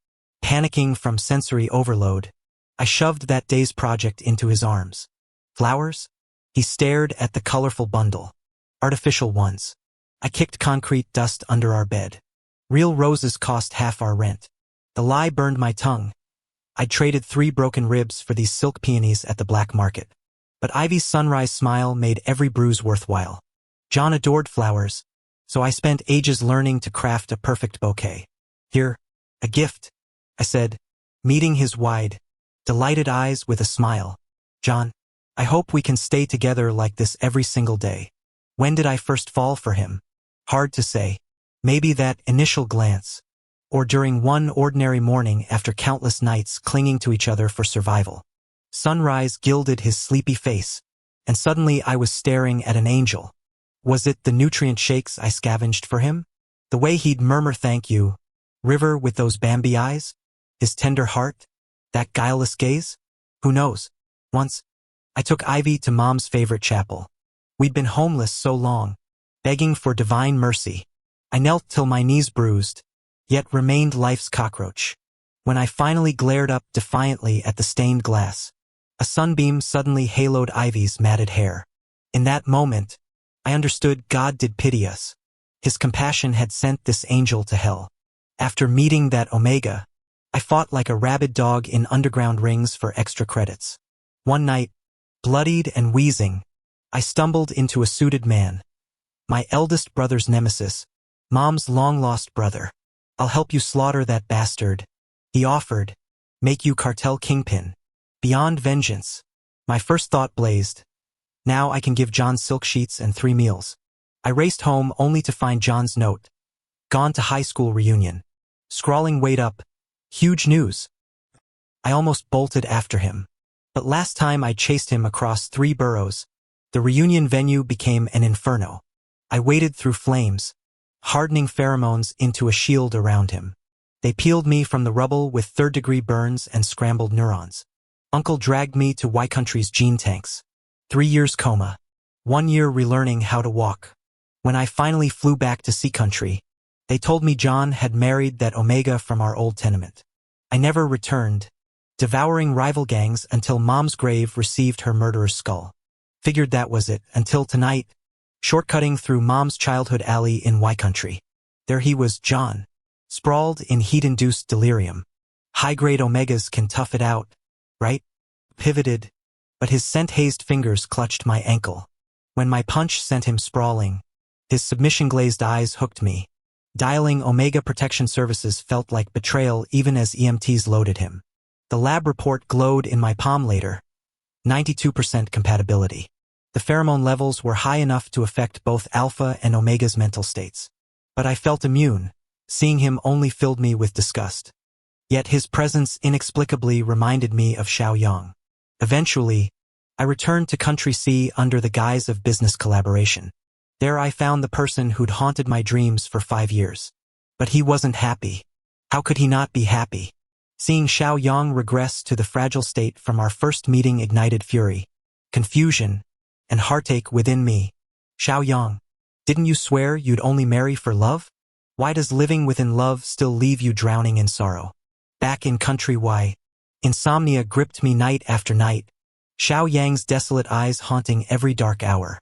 Panicking from sensory overload, I shoved that day's project into his arms. Flowers? He stared at the colorful bundle. Artificial ones. I kicked concrete dust under our bed. Real roses cost half our rent. The lie burned my tongue. I'd traded 3 broken ribs for these silk peonies at the black market. But Ivy's sunrise smile made every bruise worthwhile. John adored flowers, so I spent ages learning to craft a perfect bouquet. Here, a gift, I said, meeting his wide, delighted eyes with a smile. John, I hope we can stay together like this every single day. When did I first fall for him? Hard to say. Maybe that initial glance, or during one ordinary morning after countless nights clinging to each other for survival. Sunrise gilded his sleepy face, and suddenly I was staring at an angel. Was it the nutrient shakes I scavenged for him? The way he'd murmur thank you, river with those Bambi eyes? His tender heart? That guileless gaze? Who knows? Once, I took Ivy to Mom's favorite chapel. We'd been homeless so long, begging for divine mercy. I knelt till my knees bruised, yet remained life's cockroach. When I finally glared up defiantly at the stained glass, a sunbeam suddenly haloed Ivy's matted hair. In that moment, I understood God did pity us. His compassion had sent this angel to hell. After meeting that Omega, I fought like a rabid dog in underground rings for extra credits. One night, bloodied and wheezing, I stumbled into a suited man. My eldest brother's nemesis, Mom's long-lost brother. I'll help you slaughter that bastard, he offered. Make you cartel kingpin. Beyond vengeance. My first thought blazed. Now I can give John silk sheets and 3 meals. I raced home only to find John's note. Gone to high school reunion. Scrawling weight up. Huge news. I almost bolted after him. But last time I chased him across 3 boroughs, the reunion venue became an inferno. I waded through flames, hardening pheromones into a shield around him. They peeled me from the rubble with 3rd-degree burns and scrambled neurons. Uncle dragged me to Y Country's gene tanks. 3 years coma. 1 year relearning how to walk. When I finally flew back to C Country, they told me John had married that Omega from our old tenement. I never returned, devouring rival gangs until Mom's grave received her murderer's skull. Figured that was it, until tonight, shortcutting through Mom's childhood alley in Y Country. There he was, John, sprawled in heat-induced delirium. High-grade Omegas can tough it out, right? Pivoted, but his scent-hazed fingers clutched my ankle. When my punch sent him sprawling, his submission-glazed eyes hooked me. Dialing Omega Protection Services felt like betrayal even as EMTs loaded him. The lab report glowed in my palm later. 92% compatibility. The pheromone levels were high enough to affect both Alpha and Omega's mental states. But I felt immune. Seeing him only filled me with disgust. Yet his presence inexplicably reminded me of Xiaoyang. Eventually, I returned to Country C under the guise of business collaboration. There I found the person who'd haunted my dreams for 5 years. But he wasn't happy. How could he not be happy? Seeing Xiaoyang regress to the fragile state from our first meeting ignited fury, confusion, and heartache within me. Xiaoyang, didn't you swear you'd only marry for love? Why does living within love still leave you drowning in sorrow? Back in Country Y, insomnia gripped me night after night, Xiaoyang's desolate eyes haunting every dark hour.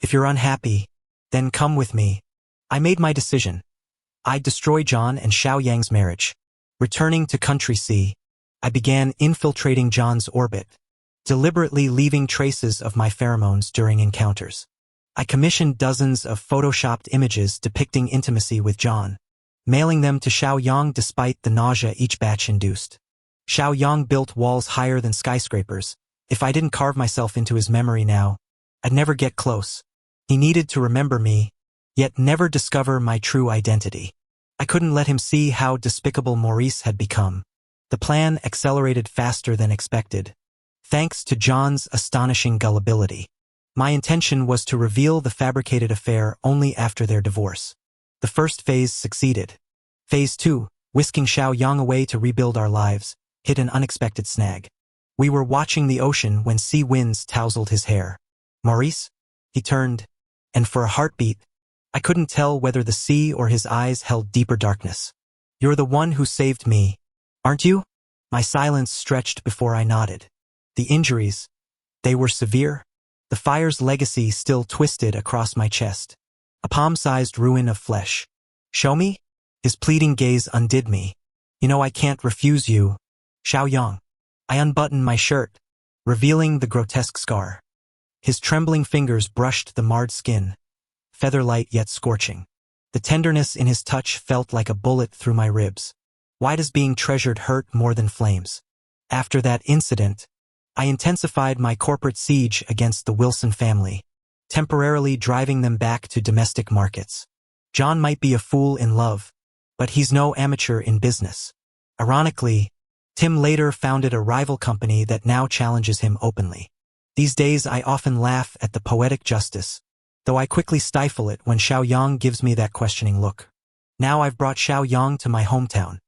If you're unhappy, then come with me. I made my decision. I'd destroy John and Xiaoyang's marriage. Returning to Country C, I began infiltrating John's orbit, deliberately leaving traces of my pheromones during encounters. I commissioned dozens of photoshopped images depicting intimacy with John, mailing them to Xiaoyang despite the nausea each batch induced. Xiaoyang built walls higher than skyscrapers. If I didn't carve myself into his memory now, I'd never get close. He needed to remember me, yet never discover my true identity. I couldn't let him see how despicable Maurice had become. The plan accelerated faster than expected, thanks to John's astonishing gullibility. My intention was to reveal the fabricated affair only after their divorce. The first phase succeeded. Phase 2, whisking Xiaoyang away to rebuild our lives, hit an unexpected snag. We were watching the ocean when sea winds tousled his hair. Maurice? He turned, and for a heartbeat, I couldn't tell whether the sea or his eyes held deeper darkness. You're the one who saved me, aren't you? My silence stretched before I nodded. The injuries, they were severe. The fire's legacy still twisted across my chest. A palm-sized ruin of flesh. Show me? His pleading gaze undid me. You know I can't refuse you, Xiaoyang. I unbuttoned my shirt, revealing the grotesque scar. His trembling fingers brushed the marred skin, feather-light yet scorching. The tenderness in his touch felt like a bullet through my ribs. Why does being treasured hurt more than flames? After that incident, I intensified my corporate siege against the Wilson family, temporarily driving them back to domestic markets. John might be a fool in love, but he's no amateur in business. Ironically, Tim later founded a rival company that now challenges him openly. These days I often laugh at the poetic justice, though I quickly stifle it when Xiaoyang gives me that questioning look. Now I've brought Xiaoyang to my hometown.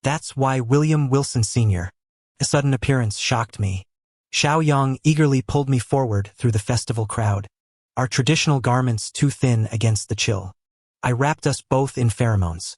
That's why William Wilson Sr. A sudden appearance shocked me. Xiaoyang eagerly pulled me forward through the festival crowd, our traditional garments too thin against the chill. I wrapped us both in pheromones.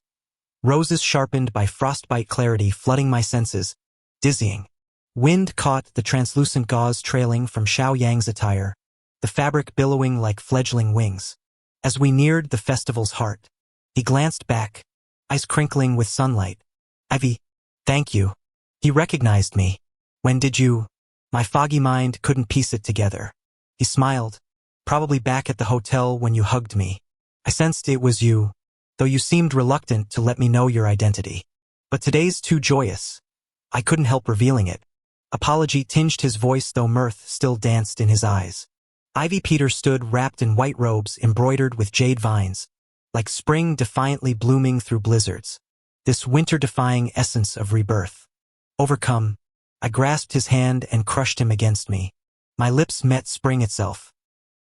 Roses sharpened by frostbite clarity flooding my senses, dizzying. Wind caught the translucent gauze trailing from Xiaoyang's attire, the fabric billowing like fledgling wings. As we neared the festival's heart, he glanced back, eyes crinkling with sunlight. Ivy, thank you. He recognized me. When did you? My foggy mind couldn't piece it together. He smiled, probably back at the hotel when you hugged me. I sensed it was you, though you seemed reluctant to let me know your identity. But today's too joyous. I couldn't help revealing it. Apology tinged his voice though mirth still danced in his eyes. Ivy Peter stood wrapped in white robes embroidered with jade vines, like spring defiantly blooming through blizzards. This winter-defying essence of rebirth. Overcome, I grasped his hand and crushed him against me. My lips met spring itself.